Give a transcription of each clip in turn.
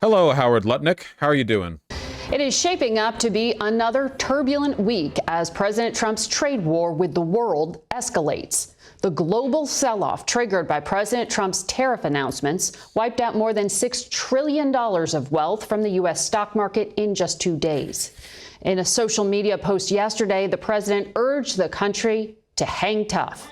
Hello, Howard Lutnick. How are you doing? It is shaping up to be another turbulent week as President Trump's trade war with the world escalates. The global sell-off triggered by President Trump's tariff announcements wiped out more than $6 trillion of wealth from the U.S. stock market in just 2 days. In a social media post yesterday, the president urged the country to hang tough.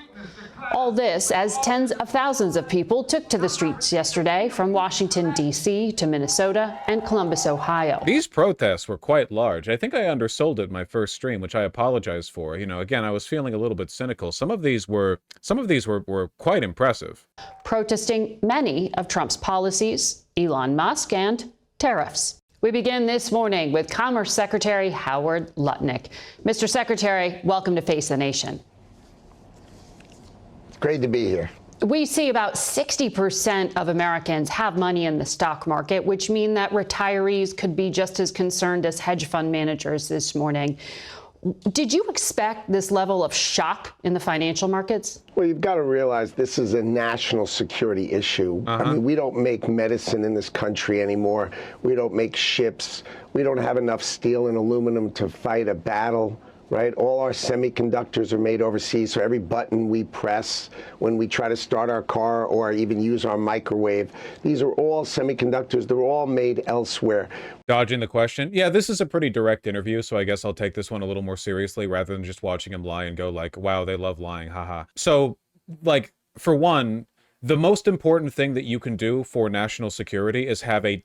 All this as tens of thousands of people took to the streets yesterday from Washington, D.C. to Minnesota and Columbus, Ohio. These protests were quite large. I think I undersold it in my first stream, which I apologize for. Again, I was feeling a little bit cynical. Some of these were quite impressive. Protesting many of Trump's policies, Elon Musk, and tariffs. We begin this morning with Commerce Secretary Howard Lutnick. Mr. Secretary, welcome to Face the Nation. Great to be here. We see about 60% of Americans have money in the stock market, which mean that retirees could be just as concerned as hedge fund managers this morning. Did you expect this level of shock in the financial markets? Well, you've got to realize this is a national security issue. I mean, we don't make medicine in this country anymore. We don't make ships. We don't have enough steel and aluminum to fight a battle. Right? All our semiconductors are made overseas, so every button we press when we try to start our car or even use our microwave, these are all semiconductors. They're all made elsewhere. Dodging the question. Yeah, this is a pretty direct interview, so I guess I'll take this one a little more seriously rather than just watching him lie and go like, wow, they love lying, haha. So, for one, the most important thing that you can do for national security is have a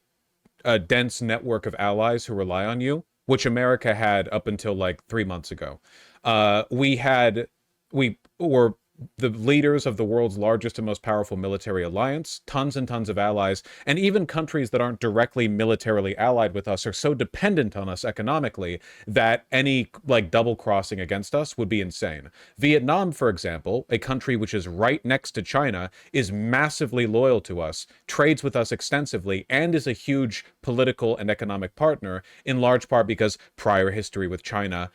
dense network of allies who rely on you, which America had up until 3 months ago. We were the leaders of the world's largest and most powerful military alliance, tons and tons of allies, and even countries that aren't directly militarily allied with us are so dependent on us economically that any double crossing against us would be insane. Vietnam, for example, a country which is right next to China, is massively loyal to us, trades with us extensively, and is a huge political and economic partner, in large part because prior history with China,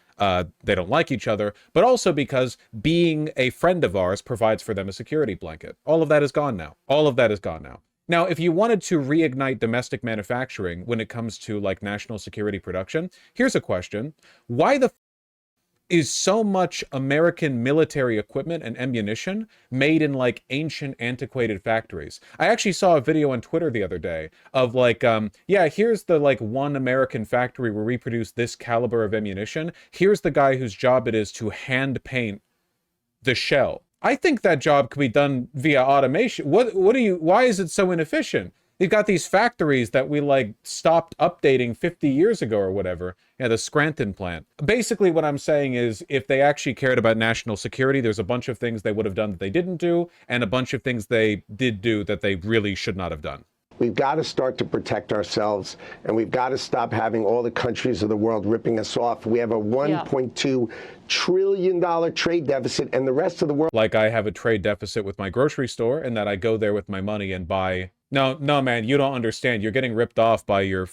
they don't like each other, but also because being a friend of ours provides for them a security blanket. All of that is gone now. All of that is gone now. Now, if you wanted to reignite domestic manufacturing when it comes to national security production, here's a question. Why the is so much American military equipment and ammunition made in ancient antiquated factories? I actually saw a video on Twitter the other day of yeah, here's the one American factory where we produce this caliber of ammunition. Here's the guy whose job it is to hand paint the shell. I think that job could be done via automation. Why is it so inefficient? You've got these factories that we stopped updating 50 years ago or whatever. Yeah, the Scranton plant. Basically what I'm saying is if they actually cared about national security, there's a bunch of things they would have done that they didn't do, and a bunch of things they did do that they really should not have done. We've got to start to protect ourselves, and we've got to stop having all the countries of the world ripping us off. We have a $1.2 trillion trade deficit, and the rest of the world... I have a trade deficit with my grocery store, and that I go there with my money and buy... No, man, you don't understand. You're getting ripped off by your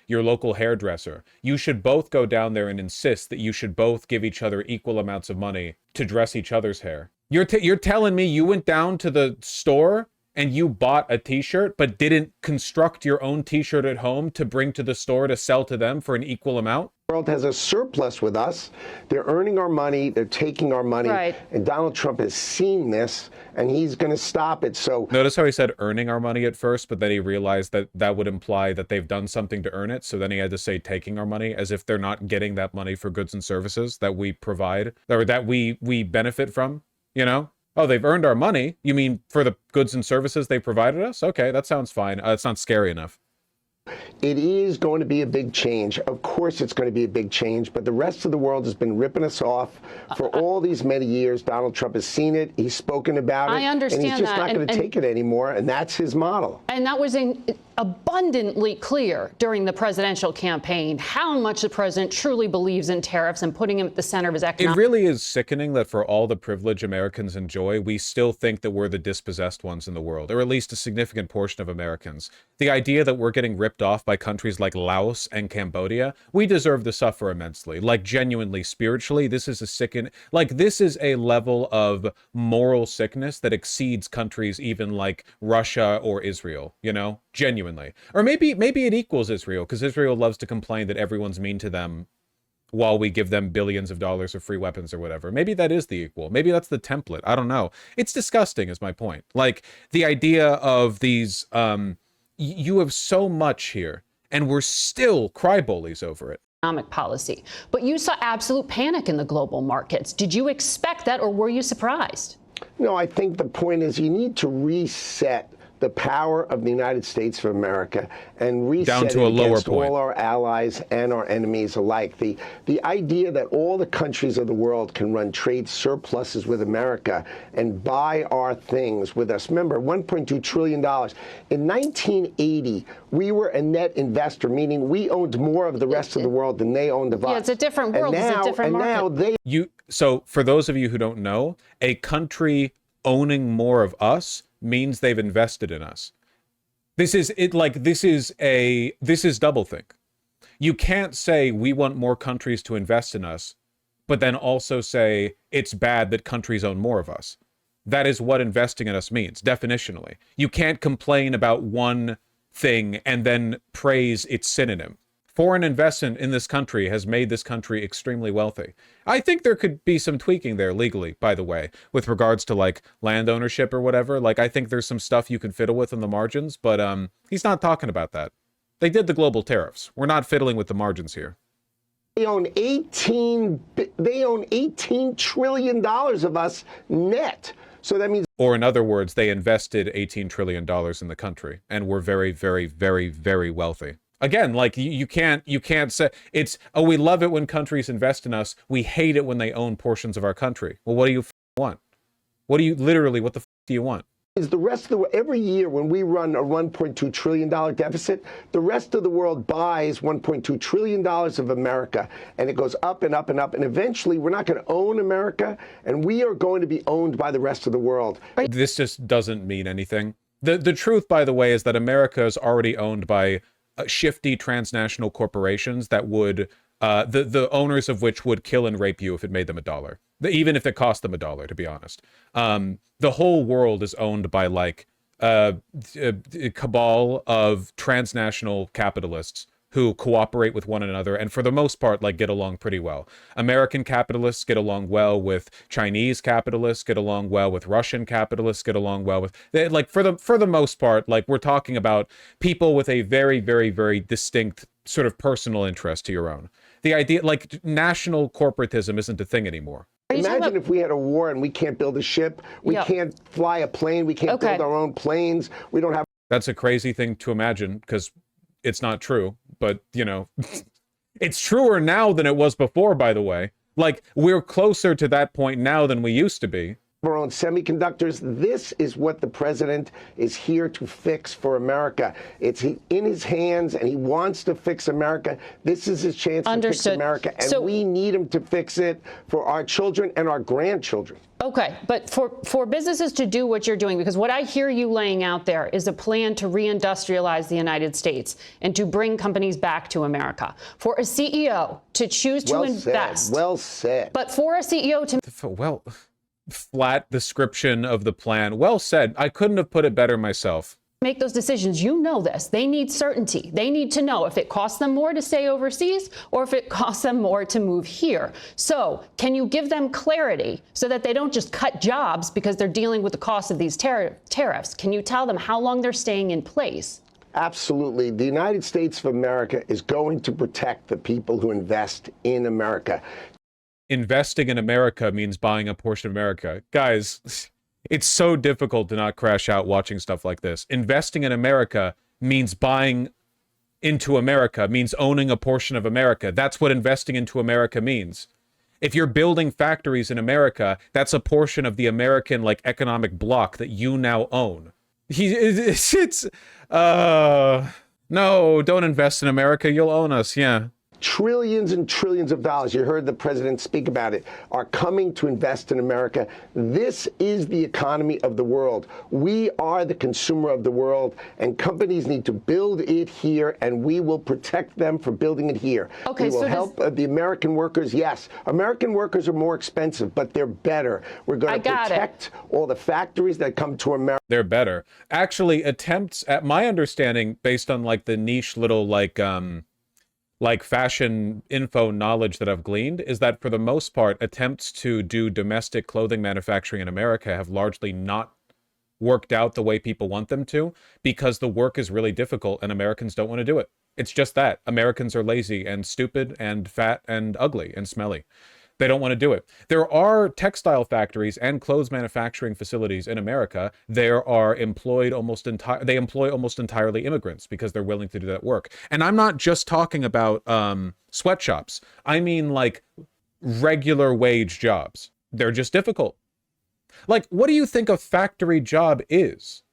local hairdresser. You should both go down there and insist that you should both give each other equal amounts of money to dress each other's hair. You're telling me you went down to the store and you bought a t-shirt but didn't construct your own t-shirt at home to bring to the store to sell to them for an equal amount? The world has a surplus with us. They're earning our money. They're taking our money. Right. And Donald Trump has seen this, and he's going to stop it. So notice how he said earning our money at first, but then he realized that that would imply that they've done something to earn it. So then he had to say taking our money, as if they're not getting that money for goods and services that we provide or that we benefit from, Oh, they've earned our money. You mean for the goods and services they provided us? Okay, that sounds fine. It's not scary enough. it is going to be a big change. Of course it's going to be a big change, but the rest of the world has been ripping us off for all these many years. Donald Trump has seen it. He's spoken about it. I understand that. And he's just not going to take it anymore, and that's his model. And that was abundantly clear during the presidential campaign how much the president truly believes in tariffs and putting him at the center of his economic. It really is sickening that for all the privilege Americans enjoy, we still think that we're the dispossessed ones in the world, or at least a significant portion of Americans. The idea that we're getting ripped ripped off by countries like Laos and Cambodia, we deserve to suffer immensely. Like, genuinely, spiritually, this is a this is a level of moral sickness that exceeds countries even like Russia or Israel, you know? Genuinely. Or maybe it equals Israel, because Israel loves to complain that everyone's mean to them while we give them billions of dollars of free weapons or whatever. Maybe that is the equal. Maybe that's the template. I don't know. It's disgusting is my point. Like, the idea of these, you have so much here, and we're still crybabies over it. Economic policy. But you saw absolute panic in the global markets. Did you expect that, or were you surprised? No, I think the point is you need to reset the power of the United States of America and reset down to a lower point. All our allies and our enemies alike. The idea that all the countries of the world can run trade surpluses with America and buy our things with us. Remember, $1.2 trillion. In 1980, we were a net investor, meaning we owned more of the rest of the world than they owned of us. Yeah, it's a different world. It's a different market. So for those of you who don't know, a country owning more of us means they've invested in us. This is doublethink. You can't say we want more countries to invest in us, but then also say it's bad that countries own more of us. That is what investing in us means, definitionally. You can't complain about one thing and then praise its synonym. Foreign investment in this country has made this country extremely wealthy. I think there could be some tweaking there legally, by the way, with regards to like land ownership or whatever. Like, I think there's some stuff you can fiddle with in the margins, but he's not talking about that. They did the global tariffs. We're not fiddling with the margins here. They own $18 trillion of us net. So that means, or in other words, they invested $18 trillion in the country and were very, very, very, very wealthy. Again, like, you can't say it's, oh, we love it when countries invest in us. We hate it when they own portions of our country. Well, what do you want? What do you do you want? Is the rest of the every year when we run a $1.2 trillion deficit, the rest of the world buys $1.2 trillion of America, and it goes up and up and up, and eventually we're not going to own America, and we are going to be owned by the rest of the world. This just doesn't mean anything. The truth, by the way, is that America is already owned by shifty transnational corporations that would the owners of which would kill and rape you if it made them $1, even if it cost them $1, to be honest. The whole world is owned by like a cabal of transnational capitalists who cooperate with one another and for the most part like get along pretty well. American capitalists get along well with Chinese capitalists, get along well with Russian capitalists, get along well with like for the most part, like, we're talking about people with a very, very, very distinct sort of personal interest to your own. The idea, like, national corporatism isn't a thing anymore. Imagine if we had a war and we can't build a ship, we can't fly a plane, we can't build our own planes, we don't have. That's a crazy thing to imagine because it's not true, but you know, it's truer now than it was before, by the way. Like, we're closer to that point now than we used to be. Our own semiconductors. This is what the president is here to fix for America. It's in his hands, and he wants to fix America. This is his chance to fix America, and we need him to fix it for our children and our grandchildren. Okay, but for businesses to do what you're doing, because what I hear you laying out there is a plan to reindustrialize the United States and to bring companies back to America. For a CEO to choose to invest. Well said. But for a CEO to... Well, flat description of the plan. Well said. I couldn't have put it better myself. Make those decisions. You know this. They need certainty. They need to know if it costs them more to stay overseas or if it costs them more to move here. So can you give them clarity so that they don't just cut jobs because they're dealing with the cost of these tariffs? Can you tell them how long they're staying in place? Absolutely. The United States of America is going to protect the people who invest in America. Investing in America means buying a portion of America. Guys, it's so difficult to not crash out watching stuff like this. Investing in America means buying into America, means owning a portion of America. That's what investing into America means. If you're building factories in America, that's a portion of the American, like, economic block that you now own. No, don't invest in America. You'll own us. Yeah. Trillions and trillions of dollars, you heard the president speak about it, are coming to invest in America. This is the economy of the world. We are the consumer of the world, and companies need to build it here, and we will protect them for building it here. Okay, we will so help the American workers. Yes, American workers are more expensive, but they're better. We're going to protect all the factories that come to America. They're better. Actually, attempts, at my understanding, based on like the niche little like fashion info knowledge that I've gleaned, is that for the most part, attempts to do domestic clothing manufacturing in America have largely not worked out the way people want them to, because the work is really difficult and Americans don't want to do it. It's just that. Americans are lazy and stupid and fat and ugly and smelly. They don't want to do it. There are textile factories and clothes manufacturing facilities in America. They employ almost entirely immigrants because they're willing to do that work. And I'm not just talking about sweatshops. I mean like regular wage jobs. They're just difficult. Like, what do you think a factory job is?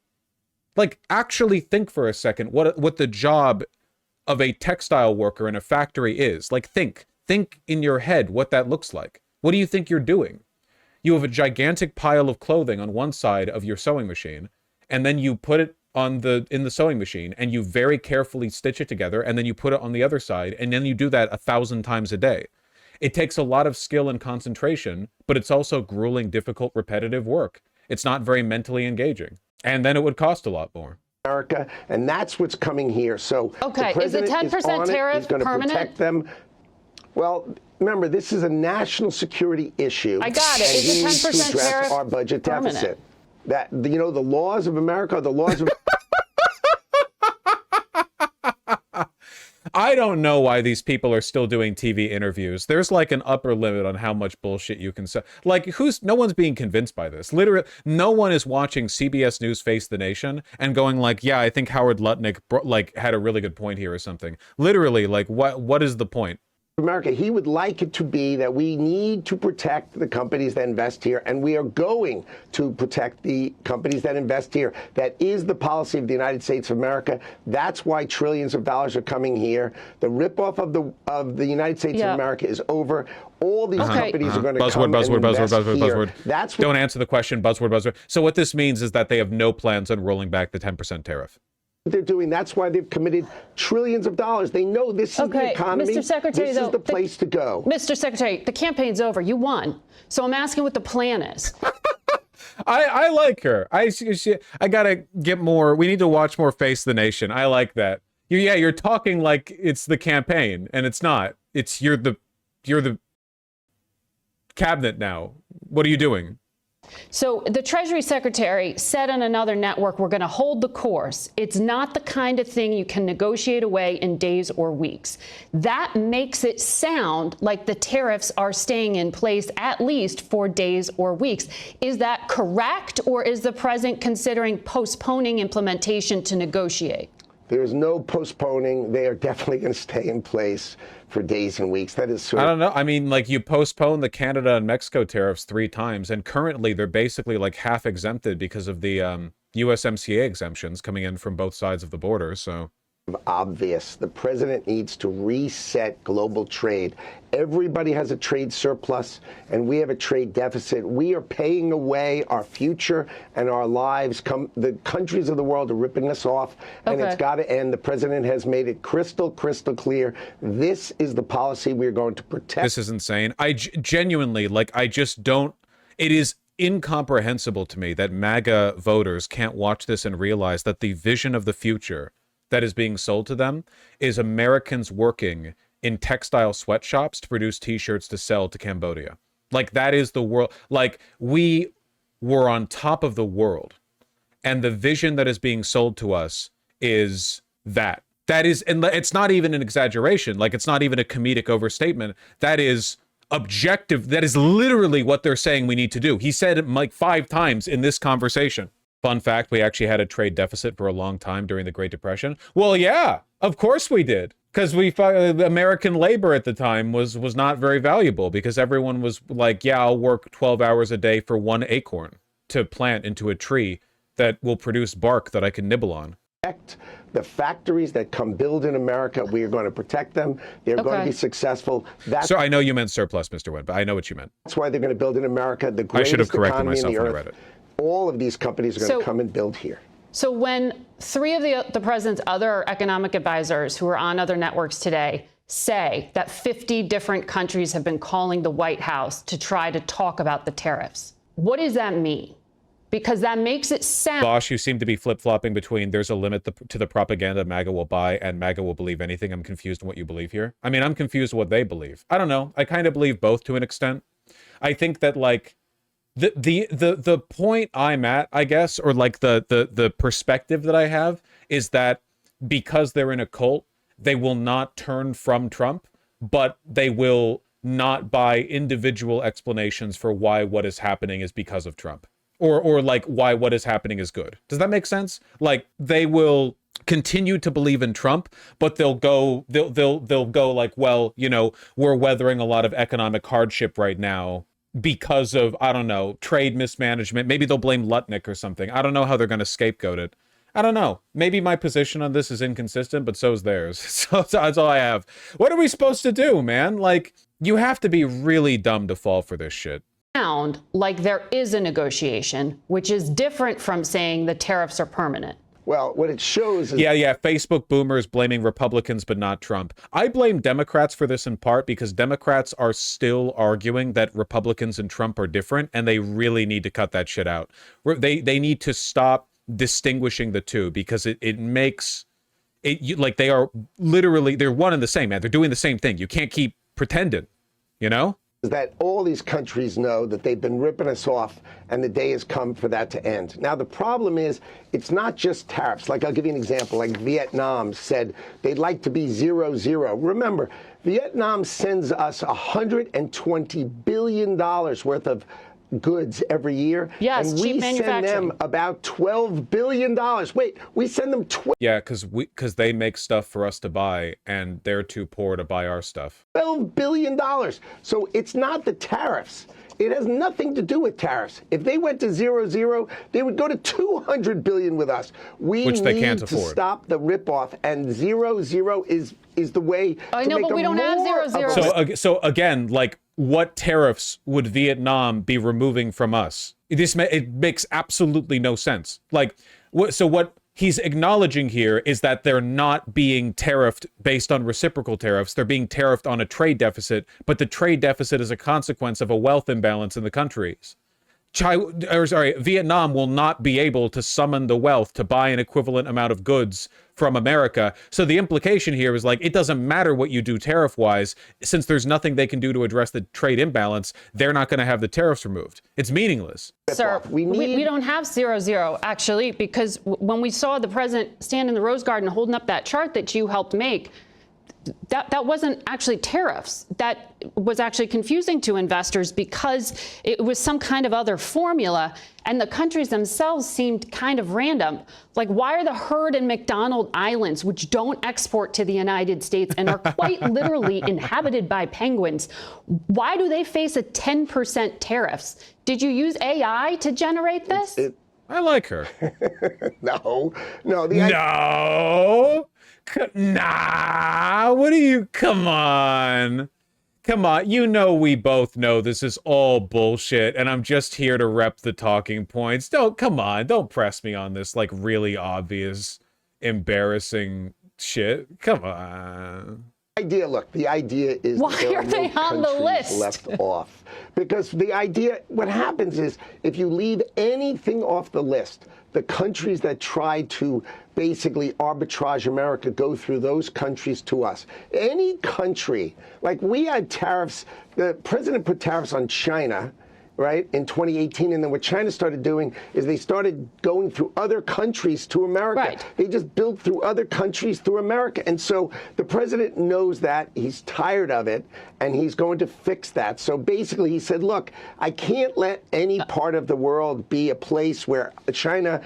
Like, actually think for a second what the job of a textile worker in a factory is. Like, think in your head what that looks like. What do you think you're doing? You have a gigantic pile of clothing on one side of your sewing machine, and then you put it in the sewing machine, and you very carefully stitch it together, and then you put it on the other side, and then you do that 1,000 times a day. It takes a lot of skill and concentration, but it's also grueling, difficult, repetitive work. It's not very mentally engaging. And then it would cost a lot more. America, and that's what's coming here. So okay, the president is the 10% tariff He's going to protect them. Well, remember, this is a national security issue. I got it. Is the 10% tariff our budget permanent? Deficit? That, you know, the laws of America, the laws of I don't know why these people are still doing TV interviews. There's like an upper limit on how much bullshit you can say. Like, no one's being convinced by this. Literally, no one is watching CBS News Face the Nation and going like, yeah, I think Howard Lutnick had a really good point here or something. Literally, like, what is the point? America. He would like it to be that we need to protect the companies that invest here, and we are going to protect the companies that invest here. That is the policy of the United States of America. That's why trillions of dollars are coming here. The ripoff of the United States of America is over. All these companies are going to come and invest here. That's what Don't answer the question. Buzzword. So what this means is that they have no plans on rolling back the 10% tariff. They're doing. That's why they've committed trillions of dollars. They know this is the economy. Mr. Secretary, this is the place to go. Mr. Secretary, the campaign's over. You won. So I'm asking what the plan is. I like her. I gotta get more. We need to watch more Face the Nation. I like that. You're talking like it's the campaign, and it's not. It's you're the cabinet now. What are you doing? So the Treasury Secretary said on another network, we're going to hold the course. It's not the kind of thing you can negotiate away in days or weeks. That makes it sound like the tariffs are staying in place at least for days or weeks. Is that correct, or is the president considering postponing implementation to negotiate? There is no postponing. They are definitely going to stay in place for days and weeks. That is I don't know. I mean, like, you postponed the Canada and Mexico tariffs 3 times, and currently they're basically like half exempted because of the USMCA exemptions coming in from both sides of the border. So obvious. The president needs to reset global trade. Everybody has a trade surplus, and we have a trade deficit. We are paying away our future and our lives. The countries of the world are ripping us off, and it's got to end. The president has made it crystal clear. This is the policy we're going to protect. This is insane. I genuinely, like, I just don't. It is incomprehensible to me that MAGA voters can't watch this and realize that the vision of the future that is being sold to them is Americans working in textile sweatshops to produce t-shirts to sell to Cambodia. Like, that is the world. Like, we were on top of the world, and the vision that is being sold to us is that. That is, and it's not even an exaggeration. Like, it's not even a comedic overstatement. That is objective. That is literally what they're saying we need to do. He said it like 5 times in this conversation. Fun fact, we actually had a trade deficit for a long time during the Great Depression. Well, yeah, of course we did. Because American labor at the time was not very valuable, because everyone was like, yeah, I'll work 12 hours a day for 1 acorn to plant into a tree that will produce bark that I can nibble on. protect the factories that come build in America. We are going to protect them. They're going to be successful. So I know you meant surplus, Mr. Wynn, but I know what you meant. That's why they're going to build in America, the I should have greatest corrected economy in myself the when I earth. read it. All of these companies are going to come and build here. So when three of the president's other economic advisors who are on other networks today say that 50 different countries have been calling the White House to try to talk about the tariffs, what does that mean? Because that makes it sound... Bosch, you seem to be flip-flopping between there's a limit to the propaganda MAGA will buy and MAGA will believe anything. I'm confused in what you believe here. I mean, I'm confused what they believe. I don't know. I kind of believe both to an extent. I think that, like, the point I'm at, I guess, or like the perspective that I have is that because they're in a cult, they will not turn from Trump, but they will not buy individual explanations for why what is happening is because of Trump. Or like why what is happening is good. Does that make sense? Like they will continue to believe in Trump, but they'll go like, well, you know, we're weathering a lot of economic hardship right now because of, I don't know, trade mismanagement. Maybe they'll blame Lutnick or something. I don't know how they're going to scapegoat it. I don't know. Maybe my position on this is inconsistent, but so's theirs. So that's all I have. What are we supposed to do, man? Like, you have to be really dumb to fall for this shit. Sound like there is a negotiation, which is different from saying the tariffs are permanent. Well, what it shows is... Yeah, Facebook boomers blaming Republicans but not Trump. I blame Democrats for this in part because Democrats are still arguing that Republicans and Trump are different, and they really need to cut that shit out. They need to stop distinguishing the two because it makes it like they are literally, they're one and the same, man. They're doing the same thing. You can't keep pretending, you know? That all these countries know that they've been ripping us off and the day has come for that to end. Now, the problem is it's not just tariffs. Like, I'll give you an example. Like Vietnam said they'd like to be 0-0. Remember, Vietnam sends us $120 billion worth of goods every year. Yes, and cheap we send manufacturing. them about $12 billion. Wait, we send them Yeah, because they make stuff for us to buy and they're too poor to buy our stuff. $12 billion. So it's not the tariffs. It has nothing to do with tariffs. If they went to 0-0, they would go to $200 billion with us. Which they can't need to afford. stop the ripoff, and 0-0 is the way. I to know, make but we don't have more of 0-0. a- So again, like, what tariffs would Vietnam be removing from us? It makes absolutely no sense. Like, what he's acknowledging here is that they're not being tariffed based on reciprocal tariffs. They're being tariffed on a trade deficit, but the trade deficit is a consequence of a wealth imbalance in the countries. Vietnam will not be able to summon the wealth to buy an equivalent amount of goods from America. So the implication here is like, it doesn't matter what you do tariff-wise, since there's nothing they can do to address the trade imbalance, they're not going to have the tariffs removed. It's meaningless. Sir, we don't have 0-0, actually, because when we saw the president stand in the Rose Garden holding up that chart that you helped make, that wasn't actually tariffs. That was actually confusing to investors because it was some kind of other formula, and the countries themselves seemed kind of random. Like, why are the Heard and McDonald Islands, which don't export to the United States and are quite literally inhabited by penguins, why do they face a 10% tariffs? Did you use AI to generate this? I like her. No. No. Nah, what are you? Come on. You know we both know this is all bullshit, and I'm just here to rep the talking points. Don't press me on this, like, really obvious, embarrassing shit. Come on. The idea is Why that there are they no on the countries list? left off. Because the idea, what happens is, if you leave anything off the list, the countries that try to basically arbitrage America go through those countries to us. Any country, like we had tariffs, the president put tariffs on China, right, in 2018. And then what China started doing is they started going through other countries to America. Right. They just built through other countries through America. And so the president knows that. He's tired of it, and he's going to fix that. So basically he said, look, I can't let any part of the world be a place where China...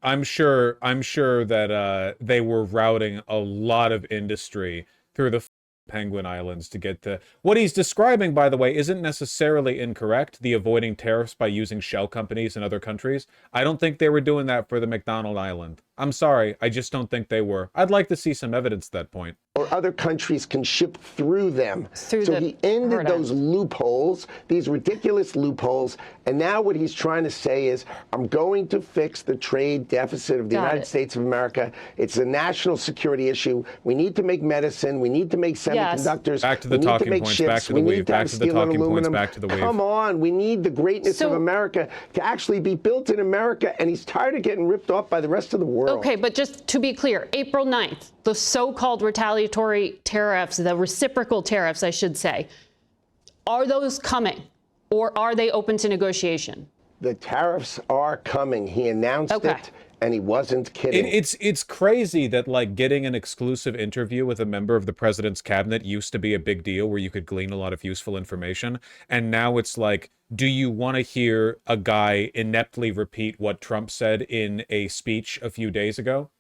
I'm sure that they were routing a lot of industry through the Penguin Islands to get to what he's describing. By the way, isn't necessarily incorrect, the avoiding tariffs by using shell companies in other countries. I don't think they were doing that for the McDonald Island. I'm sorry. I just don't think they were. I'd like to see some evidence at that point. Or other countries can ship through them. Through so the he ended those loopholes, these ridiculous loopholes. And now what he's trying to say is, I'm going to fix the trade deficit of the United States of America. It's a national security issue. We need to make medicine. We need to make semiconductors. Back to the talking points. Back to the weave. Back to the talking points. Back to the weave. Come on. We need the greatness of America to actually be built in America. And he's tired of getting ripped off by the rest of the world. Okay, but just to be clear, April 9th, the so-called retaliatory tariffs, the reciprocal tariffs, I should say, are those coming or are they open to negotiation? The tariffs are coming. He announced it, and he wasn't kidding. It's crazy that, like, getting an exclusive interview with a member of the president's cabinet used to be a big deal where you could glean a lot of useful information. And now it's like, do you want to hear a guy ineptly repeat what Trump said in a speech a few days ago?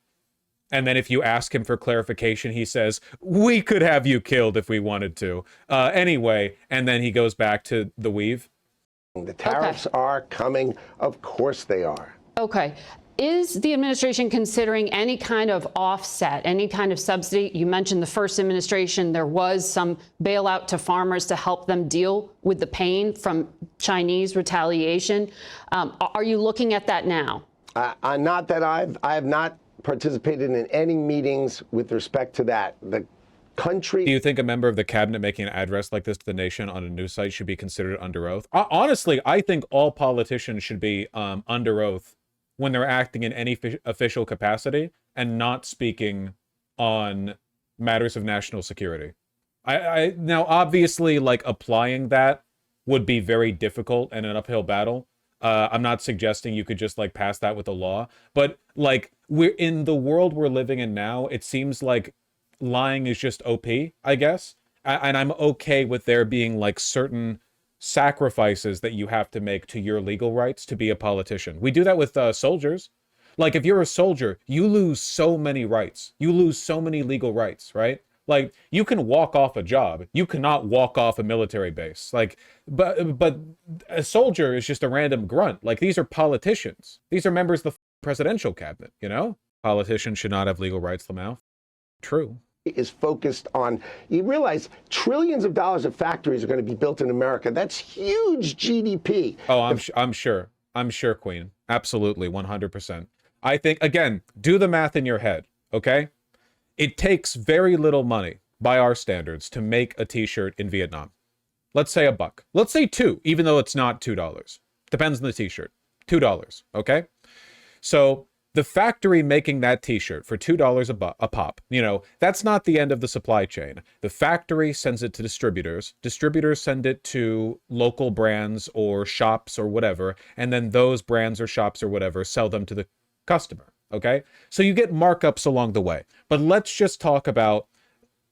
And then if you ask him for clarification, he says, we could have you killed if we wanted to. Anyway, and then he goes back to the weave. The tariffs are coming. Of course they are. Okay. Is the administration considering any kind of offset, any kind of subsidy? You mentioned the first administration, there was some bailout to farmers to help them deal with the pain from Chinese retaliation. Are you looking at that now? Not that I have not participated in any meetings with respect to that. The country. Do you think a member of the cabinet making an address like this to the nation on a news site should be considered under oath? Honestly, I think all politicians should be under oath when they're acting in any official capacity and not speaking on matters of national security. Now, obviously, like, applying that would be very difficult and an uphill battle. I'm not suggesting you could just, like, pass that with a law, but, like, we're in the world we're living in now, it seems like lying is just OP, I guess. And I'm okay with there being, like, certain sacrifices that you have to make to your legal rights to be a politician. We do that with soldiers. Like, if you're a soldier, you lose so many rights. You lose so many legal rights, right? Like, you can walk off a job. You cannot walk off a military base. Like, but a soldier is just a random grunt. Like, these are politicians. These are members of the presidential cabinet, you know? Politicians should not have legal rights, Lamau. True. Is focused on, you realize trillions of dollars of factories are going to be built in America. That's huge GDP. Oh, I'm sure. I'm sure, Queen. Absolutely, 100%. I think, again, do the math in your head, okay? It takes very little money, by our standards, to make a t-shirt in Vietnam. Let's say $1. Let's say $2, even though it's not $2. Depends on the t-shirt. $2, okay? So the factory making that t-shirt for $2 a pop, you know, that's not the end of the supply chain. The factory sends it to distributors. Distributors send it to local brands or shops or whatever, and then those brands or shops or whatever sell them to the customer, okay? So you get markups along the way. But let's just talk about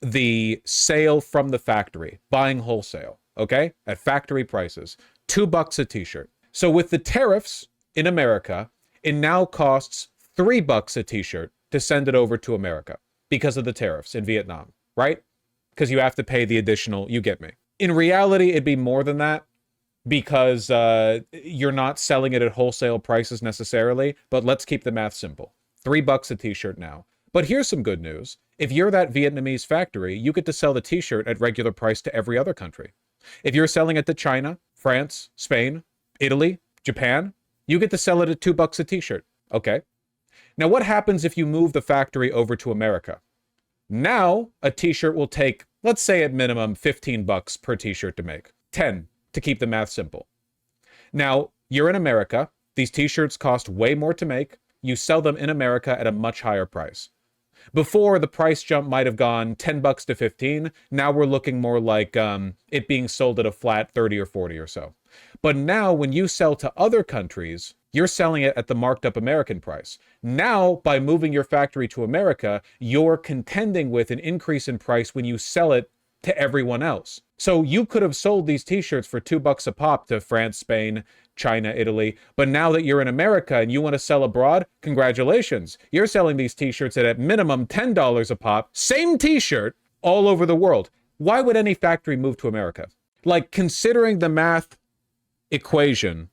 the sale from the factory, buying wholesale, okay? At factory prices, $2 a t-shirt. So with the tariffs in America, it now costs $3 a t-shirt to send it over to America because of the tariffs in Vietnam, right? Because you have to pay the additional, you get me. In reality, it'd be more than that because you're not selling it at wholesale prices necessarily, but let's keep the math simple. $3 a t-shirt now. But here's some good news. If you're that Vietnamese factory, you get to sell the t-shirt at regular price to every other country. If you're selling it to China, France, Spain, Italy, Japan, you get to sell it at $2 a t-shirt. Okay. Now, what happens if you move the factory over to America? Now, a t-shirt will take, let's say at minimum, $15 per t-shirt to make. 10 to keep the math simple. Now, you're in America. These t-shirts cost way more to make. You sell them in America at a much higher price. Before, the price jump might have gone $10 to 15. Now we're looking more like it being sold at a flat 30 or 40 or so. But now when you sell to other countries, you're selling it at the marked up American price. Now, by moving your factory to America, you're contending with an increase in price when you sell it to everyone else. So you could have sold these t-shirts for $2 a pop to France, Spain, China, Italy. But now that you're in America and you want to sell abroad, congratulations. You're selling these t-shirts at minimum $10 a pop. Same t-shirt all over the world. Why would any factory move to America? Like, considering the math equation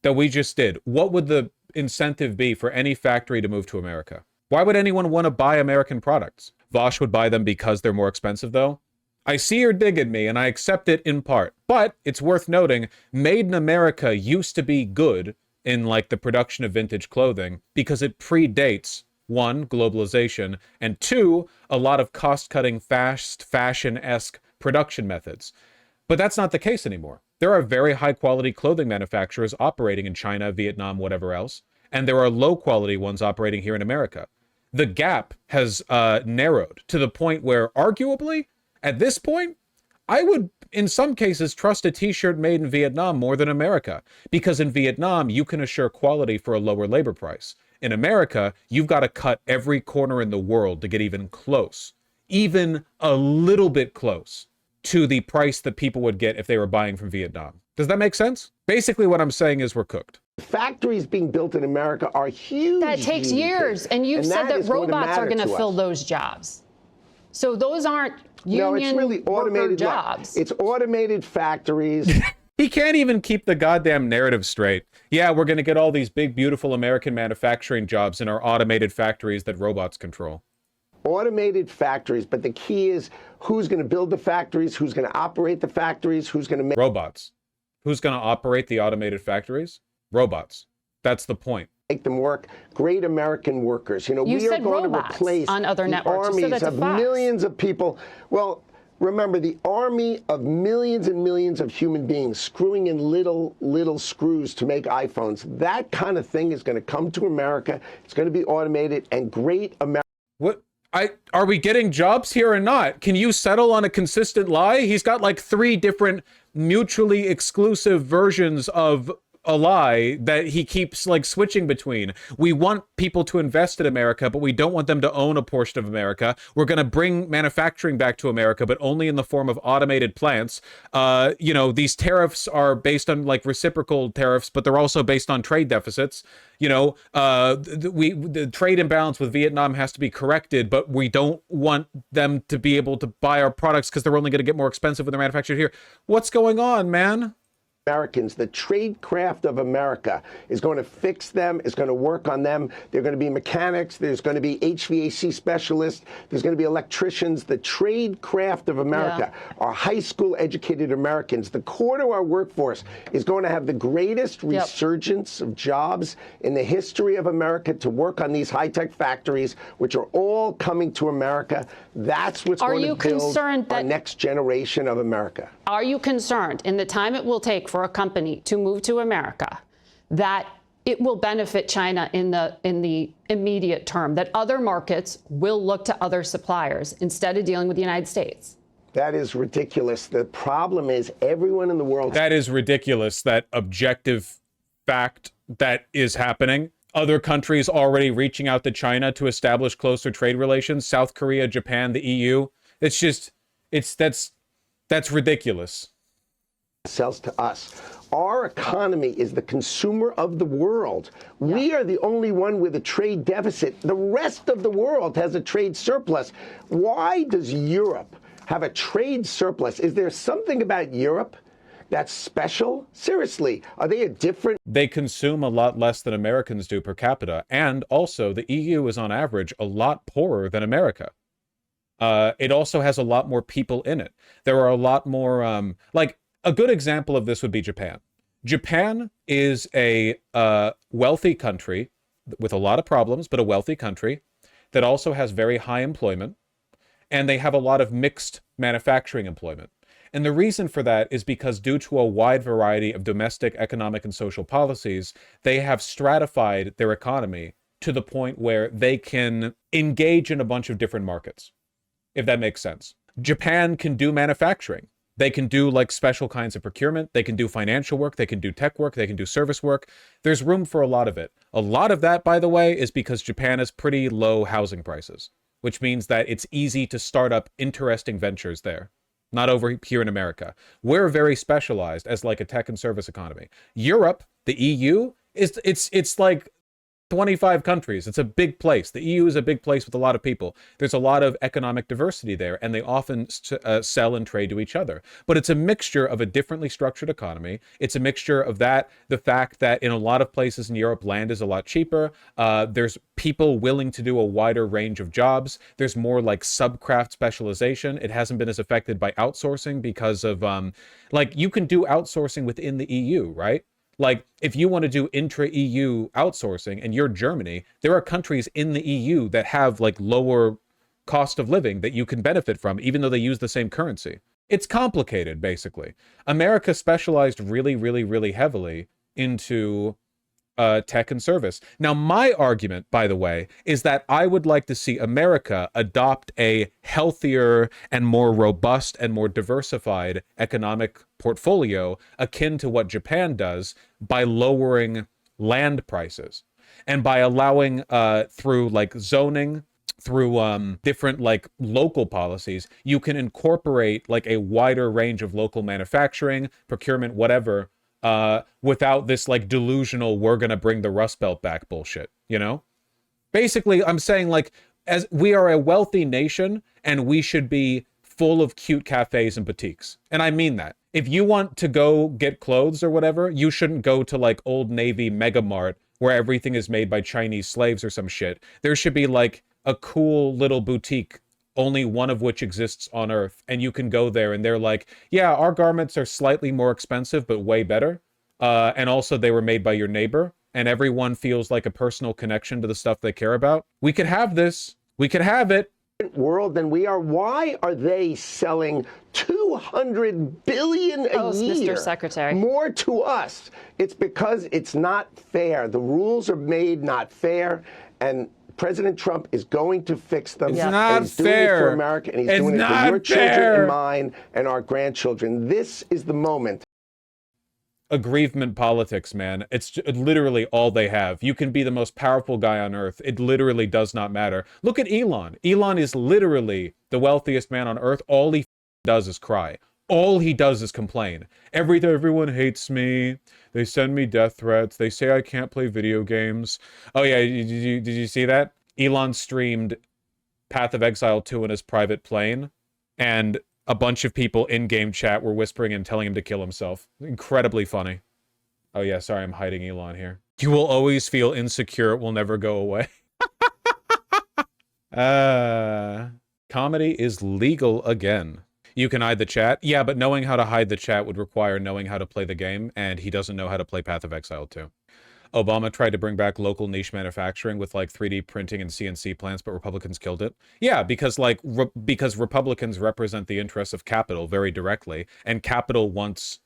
that we just did, what would the incentive be for any factory to move to America? Why would anyone want to buy American products? Vosh would buy them because they're more expensive, though. I see your dig at me, and I accept it in part. But it's worth noting, Made in America used to be good in, like, the production of vintage clothing because it predates, one, globalization, and two, a lot of cost-cutting, fast fashion-esque production methods. But that's not the case anymore. There are very high-quality clothing manufacturers operating in China, Vietnam, whatever else, and there are low-quality ones operating here in America. The gap has narrowed to the point where, arguably, at this point, I would, in some cases, trust a t-shirt made in Vietnam more than America, because in Vietnam, you can assure quality for a lower labor price. In America, you've got to cut every corner in the world to get even close, even a little bit close to the price that people would get if they were buying from Vietnam. Does that make sense? Basically, what I'm saying is we're cooked. Factories being built in America are huge. That takes years, and you've said that robots are going to fill those jobs. So those aren't union worker jobs. It's automated factories. He can't even keep the goddamn narrative straight. Yeah, we're going to get all these big, beautiful American manufacturing jobs in our automated factories that robots control. Automated factories, but the key is who's going to build the factories, who's going to operate the factories, who's going to make... Robots. Who's going to operate the automated factories? Robots. That's the point. Make them work. Great American workers. You know, we are going to replace on other the networks. armies of millions of people. Well, remember, the army of millions and millions of human beings screwing in little screws to make iPhones. That kind of thing is going to come to America. It's going to be automated, and great America. What? Are we getting jobs here or not? Can you settle on a consistent lie? He's got like 3 different mutually exclusive versions of a lie that he keeps like switching between. We want people to invest in America, but we don't want them to own a portion of America. We're going to bring manufacturing back to America, but only in the form of automated plants. You know, these tariffs are based on like reciprocal tariffs, but they're also based on trade deficits. You know, the trade imbalance with Vietnam has to be corrected, but we don't want them to be able to buy our products because they're only going to get more expensive when they're manufactured here. What's going on, man? Americans, the trade craft of America is going to fix them, is going to work on them. They're going to be mechanics. There's going to be HVAC specialists. There's going to be electricians. The trade craft of America are high school educated Americans. The core to our workforce is going to have the greatest resurgence of jobs in the history of America to work on these high-tech factories, which are all coming to America. That's what's going to build our next generation of America. Are you concerned in the time it will take for a company to move to America that it will benefit China in the immediate term, that other markets will look to other suppliers instead of dealing with the United States? That is ridiculous. The problem is everyone in the world... That is ridiculous, that objective fact that is happening. Other countries already reaching out to China to establish closer trade relations. South Korea, Japan, the EU. It's just, that's ridiculous. Sells to us. Our economy is the consumer of the world. We are the only one with a trade deficit. The rest of the world has a trade surplus. Why does Europe have a trade surplus? Is there something about Europe that's special? Seriously, are they a different... They consume a lot less than Americans do per capita, and also the EU is on average a lot poorer than America. It also has a lot more people in it. There are a lot more, like, a good example of this would be Japan. Japan is a wealthy country with a lot of problems, but a wealthy country that also has very high employment, and they have a lot of mixed manufacturing employment. And the reason for that is because due to a wide variety of domestic, economic, and social policies, they have stratified their economy to the point where they can engage in a bunch of different markets, if that makes sense. Japan can do manufacturing. They can do like special kinds of procurement. They can do financial work. They can do tech work. They can do service work. There's room for a lot of it. A lot of that, by the way, is because Japan has pretty low housing prices, which means that it's easy to start up interesting ventures there. Not over here in America. We're very specialized as like a tech and service economy. Europe, the EU, it's like 25 countries. It's a big place. The EU is a big place with a lot of people. There's a lot of economic diversity there, and they often sell and trade to each other. But it's a mixture of a differently structured economy. It's a mixture of that, the fact that in a lot of places in Europe, land is a lot cheaper. There's people willing to do a wider range of jobs. There's more like subcraft specialization. It hasn't been as affected by outsourcing because of, like, you can do outsourcing within the EU, right? Like, if you want to do intra-EU outsourcing and you're Germany, there are countries in the EU that have like lower cost of living that you can benefit from, even though they use the same currency. It's complicated, basically. America specialized really, really, really heavily into tech and service. Now, my argument, by the way, is that I would like to see America adopt a healthier and more robust and more diversified economic portfolio akin to what Japan does by lowering land prices and by allowing through like zoning, through different like local policies, you can incorporate like a wider range of local manufacturing, procurement, whatever, without this like delusional we're gonna bring the Rust Belt back bullshit, you know? Basically, I'm saying like, as we are a wealthy nation and we should be full of cute cafes and boutiques. And I mean that. If you want to go get clothes or whatever, you shouldn't go to like Old Navy Mega Mart where everything is made by Chinese slaves or some shit. There should be like a cool little boutique, only one of which exists on Earth, and you can go there and they're like, yeah, our garments are slightly more expensive but way better, and also they were made by your neighbor, and everyone feels like a personal connection to the stuff they care about. We could have this. We could have it. World than we are. Why are they selling $200 billion a year? Mr. Secretary. More to us. It's because it's not fair. The rules are made not fair, and President Trump is going to fix them. It's not he's fair. doing it for America, and he's It's doing it not for your children fair. and mine and our grandchildren. This is the moment. Aggrievement politics, man. It's literally all they have. You can be the most powerful guy on earth. It literally does not matter. Look at Elon. Elon is literally the wealthiest man on earth. All he does is cry. All he does is complain. Everyone hates me. They send me death threats. They say I can't play video games. Oh yeah, did you see that? Elon streamed Path of Exile 2 in his private plane, and a bunch of people in-game chat were whispering and telling him to kill himself. Incredibly funny. Oh yeah, sorry, I'm hiding Elon here. You will always feel insecure. It will never go away. Comedy is legal again. You can hide the chat. Yeah, but knowing how to hide the chat would require knowing how to play the game, and he doesn't know how to play Path of Exile 2. Obama tried to bring back local niche manufacturing with like 3D printing and CNC plants, but Republicans killed it. Yeah, because like because Republicans represent the interests of capital very directly, and capital wants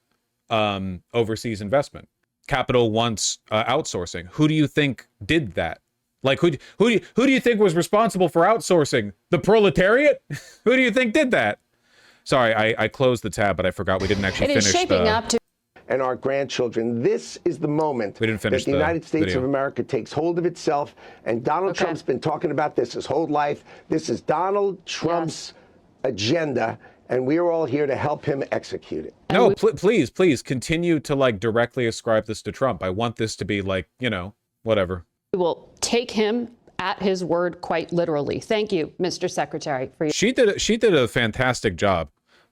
overseas investment. Capital wants outsourcing. Who do you think did that? Like who do you think was responsible for outsourcing? The proletariat? Who do you think did that? Sorry, I closed the tab, but I forgot we didn't actually finish. It is shaping up to. And our grandchildren. This is the moment We didn't finish that the United States video. of America takes hold of itself. And Donald Trump's been talking about this his whole life. This is Donald Trump's agenda, and we are all here to help him execute it. No, please continue to like directly ascribe this to Trump. I want this to be like, you know, whatever. We will take him at his word quite literally. Thank you, Mr. Secretary, for your. She did a fantastic job.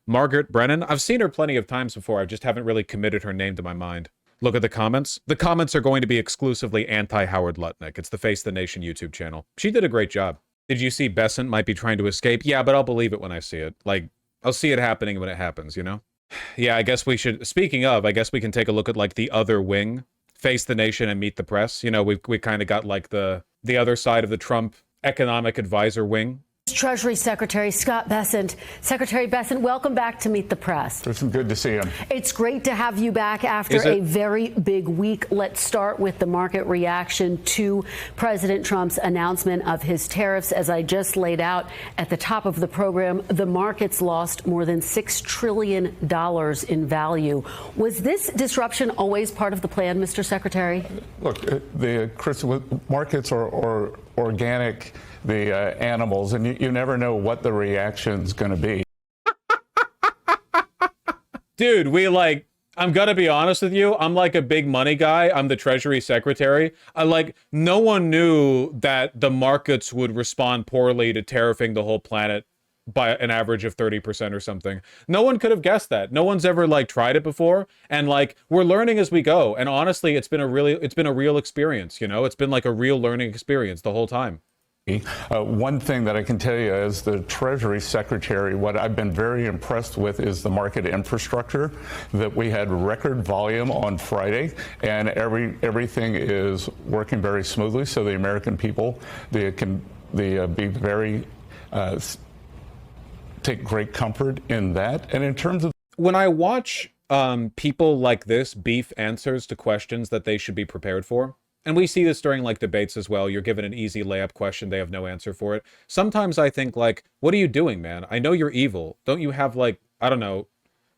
Margaret Brennan, I've seen her plenty of times before. I just haven't really committed her name to my mind. Look at the comments. The comments are going to be exclusively anti-Howard Lutnick. It's the Face the Nation YouTube channel. She did a great job. Did you see Bessent might be trying to escape? Yeah, but I'll believe it when I see it. Like, I'll see it happening when it happens, you know? Yeah, I guess we should, speaking of, I guess we can take a look at like the other wing, Face the Nation and Meet the Press. You know, we kind of got like the other side of the Trump economic advisor wing. Treasury Secretary Scott Bessent. Secretary Bessent, welcome back to Meet the Press. It's good to see you. It's great to have you back after a very big week. Let's start with the market reaction to President Trump's announcement of his tariffs. As I just laid out at the top of the program, the markets lost more than $6 trillion in value. Was this disruption always part of the plan, Mr. Secretary? Look, markets are organic, the animals, and you never know what the reaction's going to be. Dude, we like I'm gonna be honest with you. I'm like a big money guy. I'm the Treasury Secretary. No one knew that the markets would respond poorly to tariffing the whole planet by an average of 30% or something. No one could have guessed that. No one's ever like tried it before. And like, we're learning as we go. And honestly, it's been a real experience, you know? It's been like a real learning experience the whole time. One thing that I can tell you as the Treasury Secretary, what I've been very impressed with is the market infrastructure, that we had record volume on Friday, and everything is working very smoothly, so the American people, they can be very, take great comfort in that. And in terms of when I watch people like this beef answers to questions that they should be prepared for, and we see this during like debates as well. You're given an easy layup question, they have no answer for it. Sometimes I think like, what are you doing, man? I know you're evil. Don't you have like, I don't know,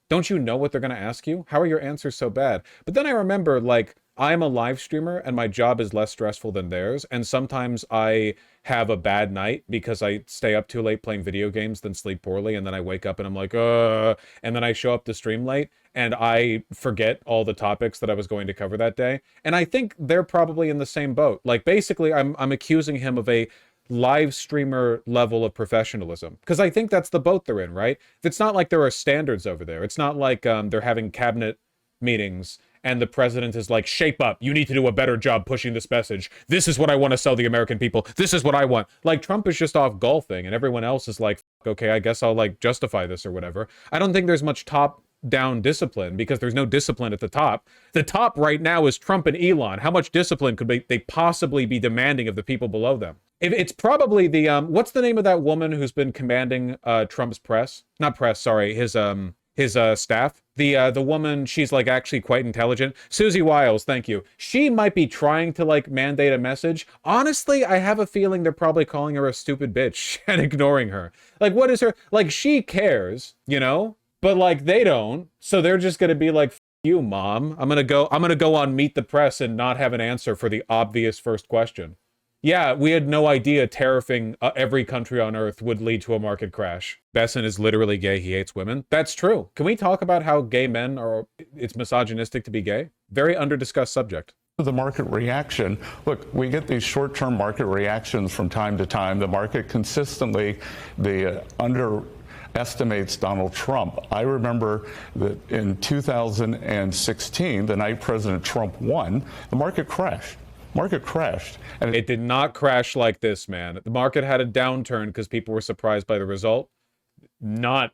don't you know what they're going to ask you? How are your answers so bad? But then I remember like, I'm a live streamer and my job is less stressful than theirs. And sometimes I have a bad night because I stay up too late playing video games, then sleep poorly. And then I wake up and I'm like, and then I show up to stream late and I forget all the topics that I was going to cover that day. And I think they're probably in the same boat. Like basically I'm accusing him of a live streamer level of professionalism, because I think that's the boat they're in, right? It's not like there are standards over there. It's not like they're having cabinet meetings and the president is like, shape up, you need to do a better job pushing this message. This is what I want to sell the American people. This is what I want. Like Trump is just off golfing and everyone else is like, okay, I guess I'll like justify this or whatever. I don't think there's much top-down discipline because there's no discipline at the top. The top right now is Trump and Elon. How much discipline could they possibly be demanding of the people below them? It's probably the, what's the name of that woman who's been commanding Trump's press? Not press, sorry, his staff. The woman, she's like actually quite intelligent. Susie Wiles, thank you. She might be trying to like mandate a message. Honestly, I have a feeling they're probably calling her a stupid bitch and ignoring her. Like, what is her, like, she cares, you know? But like they don't, so they're just gonna be like, F you, mom. I'm gonna go on Meet the Press and not have an answer for the obvious first question. Yeah, we had no idea tariffing every country on earth would lead to a market crash. Besson is literally gay. He hates women. That's true. Can we talk about how gay men are, it's misogynistic to be gay? Very under-discussed subject. The market reaction, look, we get these short-term market reactions from time to time. The market consistently, underestimates Donald Trump. I remember that in 2016, the night President Trump won, the market crashed. And it did not crash like this, man. The market had a downturn because people were surprised by the result. Not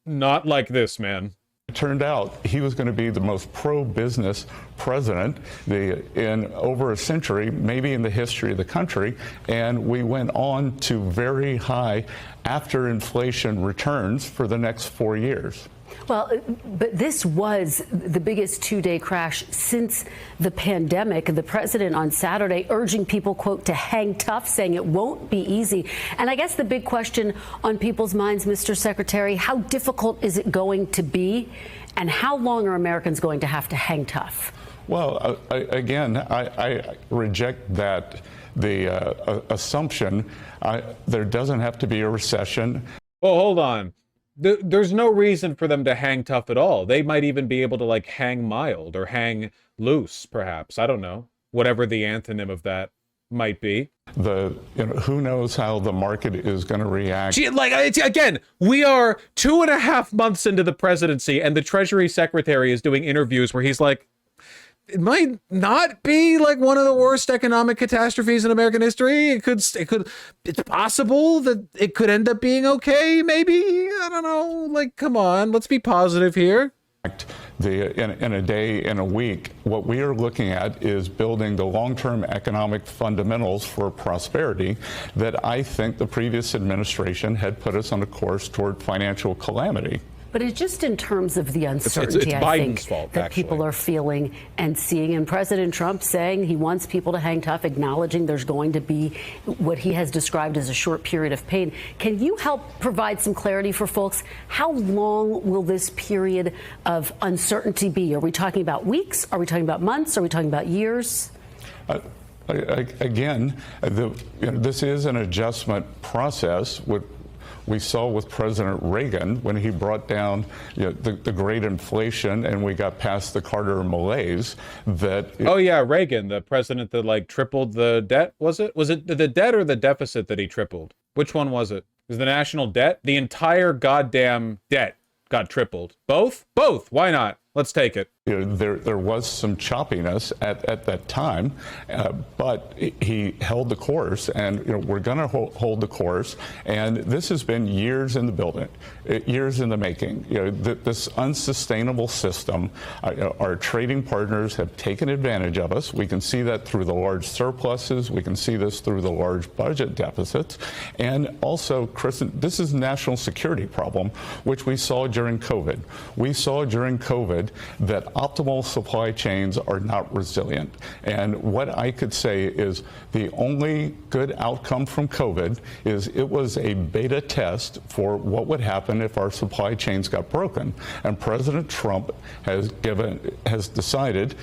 like this, man. It turned out he was going to be the most pro-business president in over a century, maybe in the history of the country. And we went on to very high after inflation returns for the next 4 years. Well, but this was the biggest two-day crash since the pandemic. The president on Saturday urging people, quote, to hang tough, saying it won't be easy. And I guess the big question on people's minds, Mr. Secretary, how difficult is it going to be? And how long are Americans going to have to hang tough? Well, I reject that, the assumption. There doesn't have to be a recession. Well, hold on. There's no reason for them to hang tough at all. They might even be able to like hang mild or hang loose, perhaps. I don't know. Whatever the antonym of that might be. Who knows how the market is going to react. Again, we are 2.5 months into the presidency and the Treasury Secretary is doing interviews where he's like, it might not be like one of the worst economic catastrophes in American history. It's possible that it could end up being okay, maybe. I don't know. Like, come on, let's be positive here. In a day, in a week, what we are looking at is building the long-term economic fundamentals for prosperity that I think the previous administration had put us on a course toward financial calamity. But it's just in terms of the uncertainty, it's I Biden's think, fault, that actually. people are feeling and seeing. And President Trump saying he wants people to hang tough, acknowledging there's going to be what he has described as a short period of pain. Can you help provide some clarity for folks? How long will this period of uncertainty be? Are we talking about weeks? Are we talking about months? Are we talking about years? Again, this is an adjustment process. We saw with President Reagan when he brought down the great inflation and we got past the Carter malaise that... Oh, yeah, Reagan, the president that like tripled the debt, was it? Was it the debt or the deficit that he tripled? Which one was it? Is the national debt? The entire goddamn debt got tripled. Both? Both. Why not? Let's take it. There was some choppiness at that time, but he held the course, and we're going to hold the course. And this has been years in the building, years in the making. This unsustainable system, our trading partners have taken advantage of us. We can see that through the large surpluses. We can see this through the large budget deficits. And also, Kristen, this is a national security problem, which we saw during COVID. We saw during COVID that optimal supply chains are not resilient. And what I could say is the only good outcome from COVID is it was a beta test for what would happen if our supply chains got broken. And President Trump has decided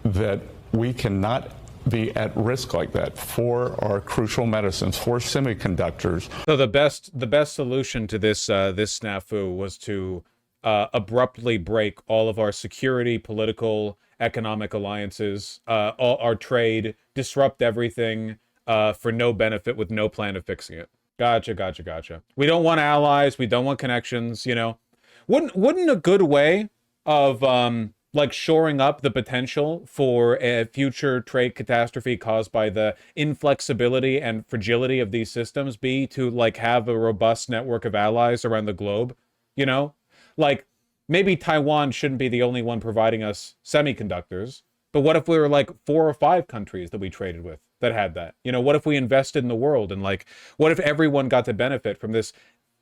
that we cannot be at risk like that for our crucial medicines, for semiconductors. So the best solution to this snafu was to abruptly break all of our security, political, economic alliances, all our trade, disrupt everything for no benefit with no plan of fixing it. Gotcha. We don't want allies. We don't want connections, Wouldn't a good way of like shoring up the potential for a future trade catastrophe caused by the inflexibility and fragility of these systems be to like have a robust network of allies around the globe, Like, maybe Taiwan shouldn't be the only one providing us semiconductors, but what if we were like 4 or 5 countries that we traded with that had that? What if we invested in the world and like, what if everyone got to benefit from this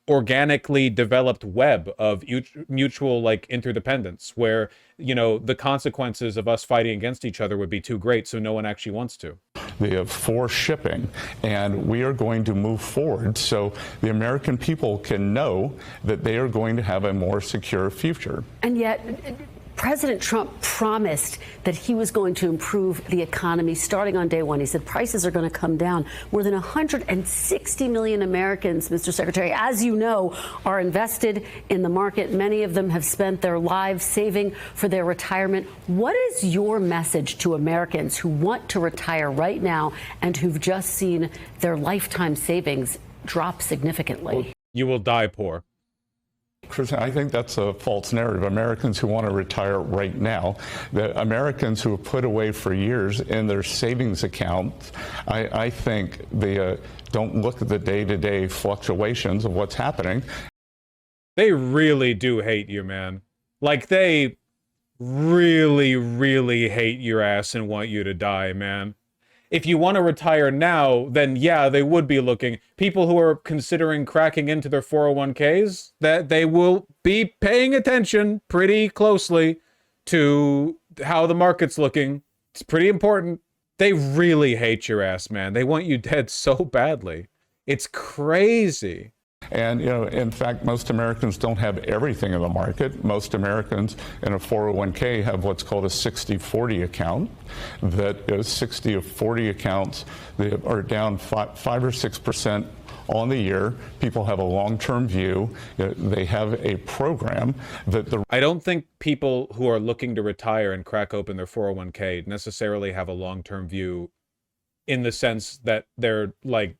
organically developed web of mutual like interdependence where, the consequences of us fighting against each other would be too great, so no one actually wants to. They have for shipping, and we are going to move forward so the American people can know that they are going to have a more secure future. And yet, President Trump promised that he was going to improve the economy starting on day one. He said prices are going to come down. More than 160 million Americans, Mr. Secretary, as you know, are invested in the market. Many of them have spent their lives saving for their retirement. What is your message to Americans who want to retire right now and who've just seen their lifetime savings drop significantly? You will die poor. Kristen, I think that's a false narrative. Americans who want to retire right now, the Americans who have put away for years in their savings accounts, I think they don't look at the day-to-day fluctuations of what's happening. They really do hate you, man. Like, they really, really hate your ass and want you to die, man. If you want to retire now, then yeah, they would be looking. People who are considering cracking into their 401ks, that they will be paying attention pretty closely to how the market's looking. It's pretty important. They really hate your ass, man. They want you dead so badly. It's crazy. And, in fact, most Americans don't have everything in the market. Most Americans in a 401k have what's called a 60-40 account. That is 60 of 40 accounts that are down 5 or 6% on the year. People have a long-term view. They have a program that I don't think people who are looking to retire and crack open their 401k necessarily have a long-term view in the sense that they're like,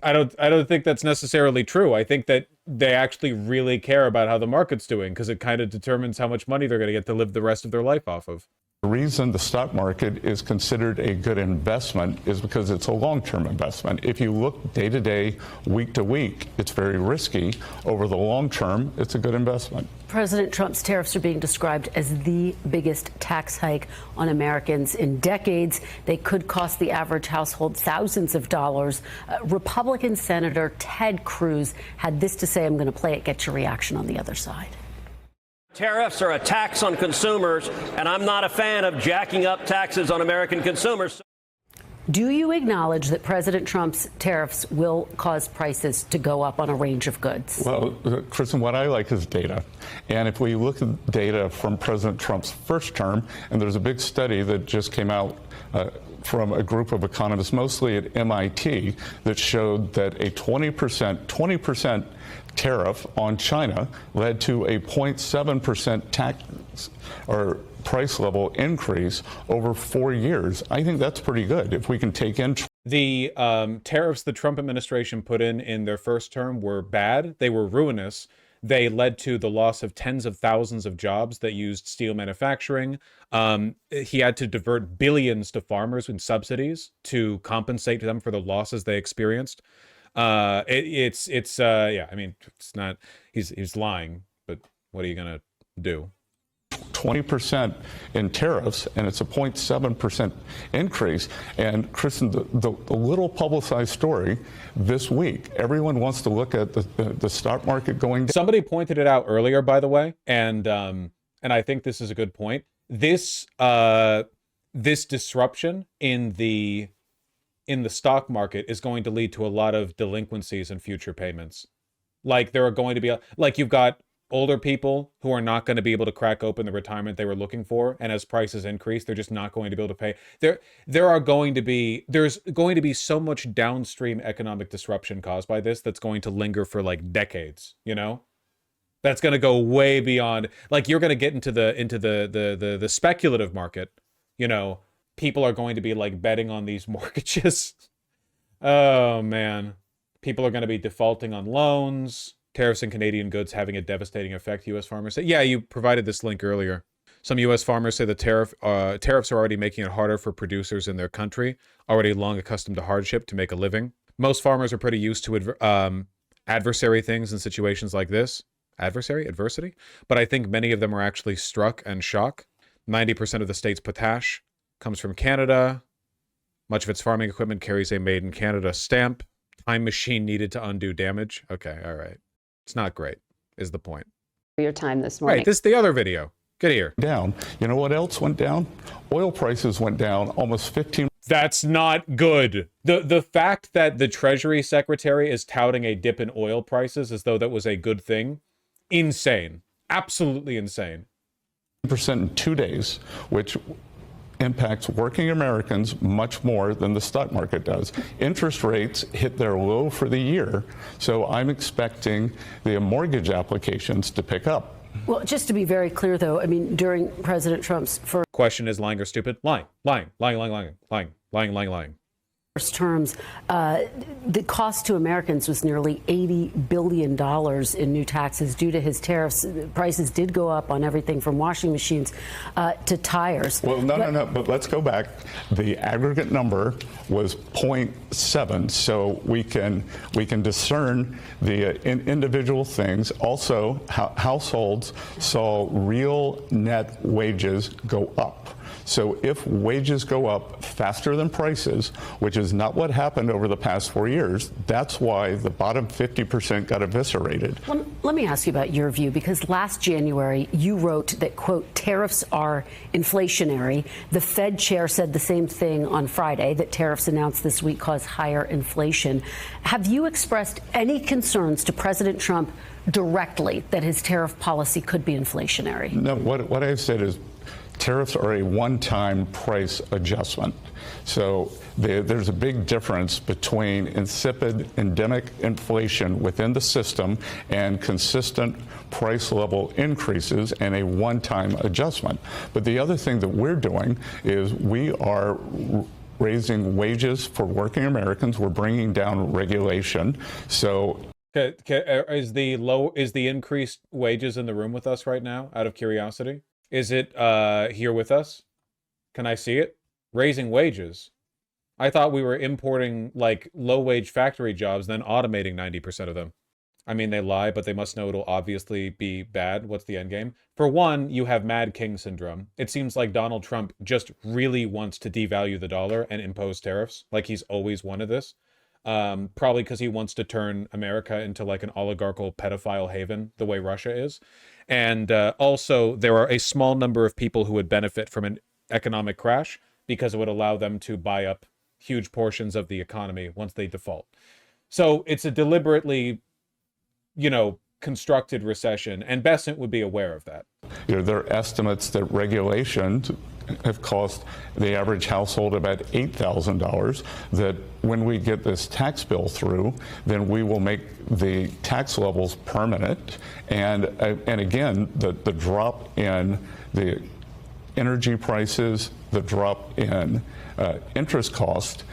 I don't think that's necessarily true. I think that they actually really care about how the market's doing because it kind of determines how much money they're going to get to live the rest of their life off of. The reason the stock market is considered a good investment is because it's a long-term investment. If you look day to day, week to week, it's very risky. Over the long term, it's a good investment. President Trump's tariffs are being described as the biggest tax hike on Americans in decades. They could cost the average household thousands of dollars. Republican Senator Ted Cruz had this to say. I'm going to play it. Get your reaction on the other side. Tariffs are a tax on consumers, and I'm not a fan of jacking up taxes on American consumers. Do you acknowledge that President Trump's tariffs will cause prices to go up on a range of goods? Well, Kristen, what I like is data. And if we look at data from President Trump's first term, and there's a big study that just came out from a group of economists, mostly at MIT, that showed that a 20% tariff on China led to a 0.7% tax or price level increase over 4 years. I think that's pretty good. If we can take in the tariffs the Trump administration put in their first term were bad. They were ruinous. They led to the loss of tens of thousands of jobs that used steel manufacturing. He had to divert billions to farmers in subsidies to compensate them for the losses they experienced. Yeah, I mean, it's not, he's lying, but what are you going to do? 20% in tariffs, and it's a 0.7% increase. And Kristen, the little publicized story this week, everyone wants to look at the stock market going down. Somebody pointed it out earlier, by the way, and I think this is a good point. This disruption in the stock market is going to lead to a lot of delinquencies and future payments. Like there are going to be you've got older people who are not going to be able to crack open the retirement they were looking for, and as prices increase, they're just not going to be able to pay. There's going to be so much downstream economic disruption caused by this that's going to linger for like decades, you know? That's going to go way beyond, like you're going to get into the speculative market, you know. People are going to be like betting on these mortgages. Oh man. People are going to be defaulting on loans. Tariffs and Canadian goods having a devastating effect, U.S. farmers say. Yeah, you provided this link earlier. Some U.S. farmers say the tariffs are already making it harder for producers in their country, already long accustomed to hardship, to make a living. Most farmers are pretty used to adversary things in situations like this. Adversity? But I think many of them are actually struck and shock. 90% of the state's potash comes from Canada. Much of its farming equipment carries a Made in Canada stamp. Time machine needed to undo damage. Okay, all right. It's not great, is the point. For your time this morning. Right, this is the other video. Get here. Down. You know what else went down? Oil prices went down almost 15%. That's not good. The fact that the Treasury Secretary is touting a dip in oil prices as though that was a good thing, insane. Absolutely insane. In 2 days, which impacts working Americans much more than the stock market does. Interest rates hit their low for the year, so I'm expecting the mortgage applications to pick up. Well, just to be very clear, though, I mean, during President Trump's first Question is lying or stupid? Lying. terms, the cost to Americans was nearly $80 billion in new taxes due to his tariffs. Prices did go up on everything from washing machines to tires. Well, no. But let's go back. The aggregate number was 0.7, so we can discern the individual things. Also, households saw real net wages go up. So if wages go up faster than prices, which is not what happened over the past 4 years, that's why the bottom 50% got eviscerated. Well, let me ask you about your view, because last January you wrote that, quote, tariffs are inflationary. The Fed chair said the same thing on Friday, that tariffs announced this week cause higher inflation. Have you expressed any concerns to President Trump directly that his tariff policy could be inflationary? No, what I've said is tariffs are a one-time price adjustment. So there's a big difference between insipid endemic inflation within the system and consistent price level increases and a one-time adjustment. But the other thing that we're doing is we are raising wages for working Americans. We're bringing down regulation. So is the increased wages in the room with us right now, out of curiosity? Is it here with us? Can I see it? Raising wages. I thought we were importing like low-wage factory jobs, then automating 90% of them. I mean, they lie, but they must know it'll obviously be bad. What's the end game? For one, you have Mad King syndrome. It seems like Donald Trump just really wants to devalue the dollar and impose tariffs, like he's always wanted this. Probably because he wants to turn America into like an oligarchical pedophile haven, the way Russia is. And also, there are a small number of people who would benefit from an economic crash because it would allow them to buy up huge portions of the economy once they default. So it's a deliberately, constructed recession, and Bessent would be aware of that. There are estimates that regulations have cost the average household about $8,000, that when we get this tax bill through, then we will make the tax levels permanent. And again, the drop in the energy prices, the drop in interest cost,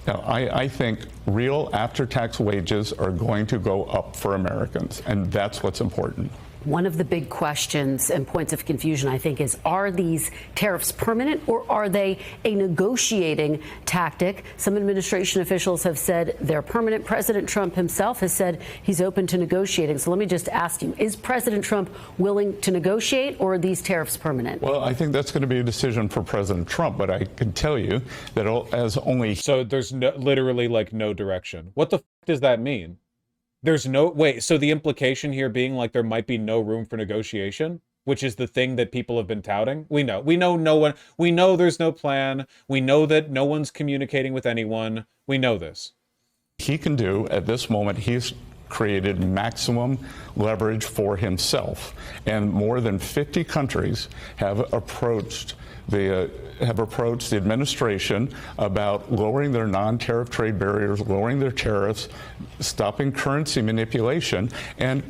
I think real after-tax wages are going to go up for Americans, and that's what's important. One of the big questions and points of confusion, I think, is are these tariffs permanent or are they a negotiating tactic? Some administration officials have said they're permanent. President Trump himself has said he's open to negotiating. So let me just ask you, is President Trump willing to negotiate, or are these tariffs permanent? Well, I think that's going to be a decision for President Trump, but I can tell you that as only... So there's literally like no direction. What the does that mean? There's no wait. So the implication here being like there might be no room for negotiation, which is the thing that people have been touting. We know no one. We know there's no plan. We know that no one's communicating with anyone. We know this. He can do at this moment. He's created maximum leverage for himself, and more than 50 countries have approached the administration about lowering their non-tariff trade barriers, lowering their tariffs, stopping currency manipulation. And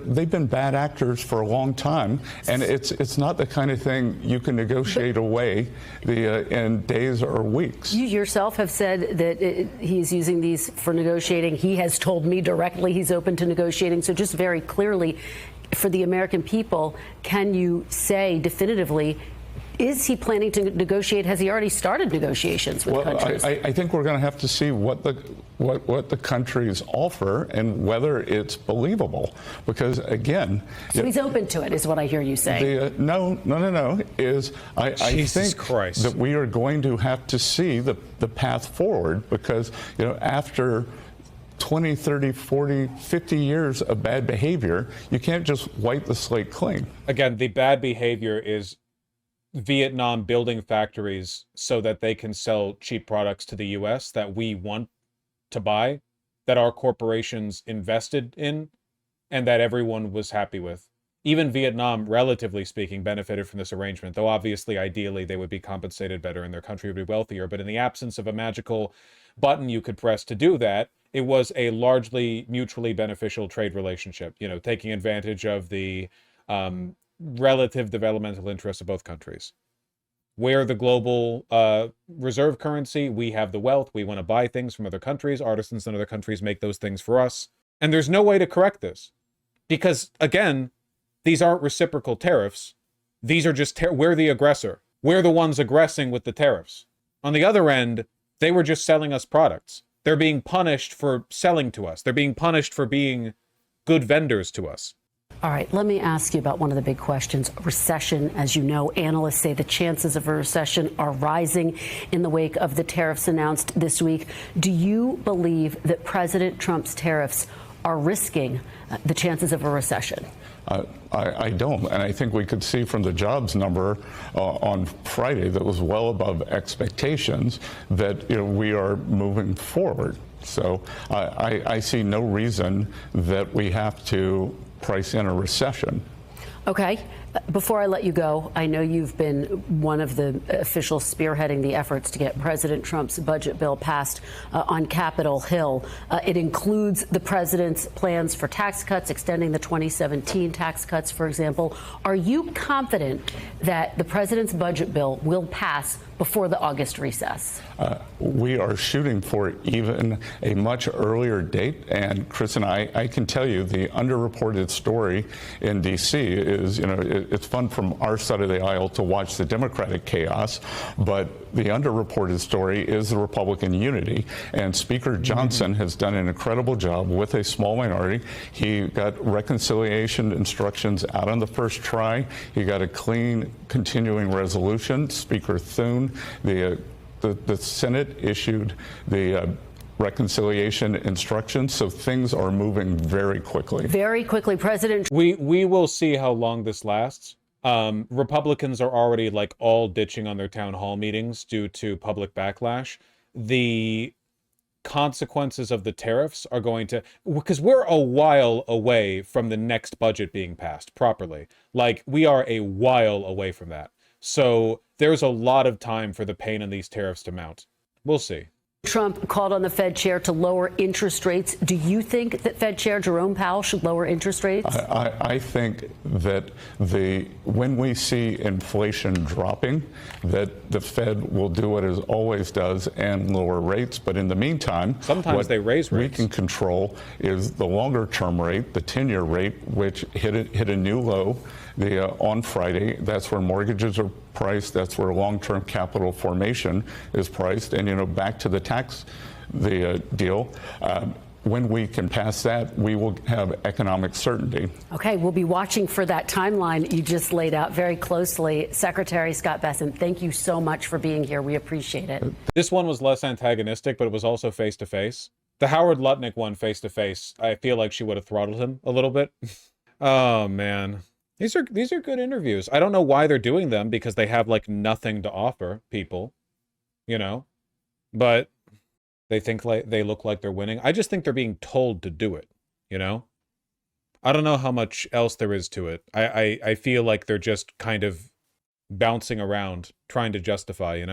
they've been bad actors for a long time, and it's not the kind of thing you can negotiate away in days or weeks. You yourself have said that he's using these for negotiating. He has told me directly he's open to negotiating. So just very clearly, for the American people, can you say definitively, is he planning to negotiate? Has he already started negotiations with countries? I think we're going to have to see what the countries offer and whether it's believable. Because again, so he's open to it, is what I hear you say. No. I think Christ. that we are going to have to see the path forward, because after 20, 30, 40, 50 years of bad behavior, you can't just wipe the slate clean. Again, the bad behavior is Vietnam building factories so that they can sell cheap products to the US that we want to buy, that our corporations invested in, and that everyone was happy with. Even Vietnam, relatively speaking, benefited from this arrangement, though obviously, ideally, they would be compensated better and their country would be wealthier. But in the absence of a magical button you could press to do that, it was a largely mutually beneficial trade relationship, taking advantage of the relative developmental interests of both countries. We're the global reserve currency. We have the wealth. We want to buy things from other countries. Artisans in other countries make those things for us. And there's no way to correct this. Because, again, these aren't reciprocal tariffs. These are just, we're the aggressor. We're the ones aggressing with the tariffs. On the other end, they were just selling us products. They're being punished for selling to us. They're being punished for being good vendors to us. All right, let me ask you about one of the big questions, recession. As you know, analysts say the chances of a recession are rising in the wake of the tariffs announced this week. Do you believe that President Trump's tariffs are risking the chances of a recession? I don't, and I think we could see from the jobs number on Friday that was well above expectations that we are moving forward. So I see no reason that we have to price in a recession. Okay. Before I let you go, I know you've been one of the officials spearheading the efforts to get President Trump's budget bill passed on Capitol Hill. It includes the president's plans for tax cuts, extending the 2017 tax cuts, for example. Are you confident that the president's budget bill will pass before the August recess? We are shooting for even a much earlier date. And Chris and I can tell you the underreported story in D.C. is, it's fun from our side of the aisle to watch the Democratic chaos, but the underreported story is the Republican unity. And Speaker Johnson has done an incredible job with a small minority. He got reconciliation instructions out on the first try. He got a clean continuing resolution. Speaker Thune, the Senate issued the reconciliation instructions, so things are moving very quickly. Very quickly, President. We will see how long this lasts. Republicans are already all ditching on their town hall meetings due to public backlash. the consequences of the tariffs are going to, because we're a while away from the next budget being passed properly. Like, we are a while away from that. So there's a lot of time for the pain in these tariffs to mount. We'll see. Trump called on the Fed chair to lower interest rates. Do you think that Fed Chair Jerome Powell should lower interest rates? I think that when we see inflation dropping, that the Fed will do what it always does and lower rates. But in the meantime, sometimes what they raise rates. We can control is the longer-term rate, the 10-year rate, which hit a new low on Friday. That's where mortgages are priced. That's where long-term capital formation is priced. And, back to the deal. When we can pass that, we will have economic certainty. Okay, we'll be watching for that timeline you just laid out very closely. Secretary Scott Bessent, thank you so much for being here. We appreciate it. This one was less antagonistic, but it was also face-to-face. The Howard Lutnick one face-to-face, I feel like she would have throttled him a little bit. Oh, man. These are good interviews. I don't know why they're doing them, because they have, like, nothing to offer people, but they think like they look like they're winning. I just think they're being told to do it, I don't know how much else there is to it. I feel like they're just kind of bouncing around, trying to justify,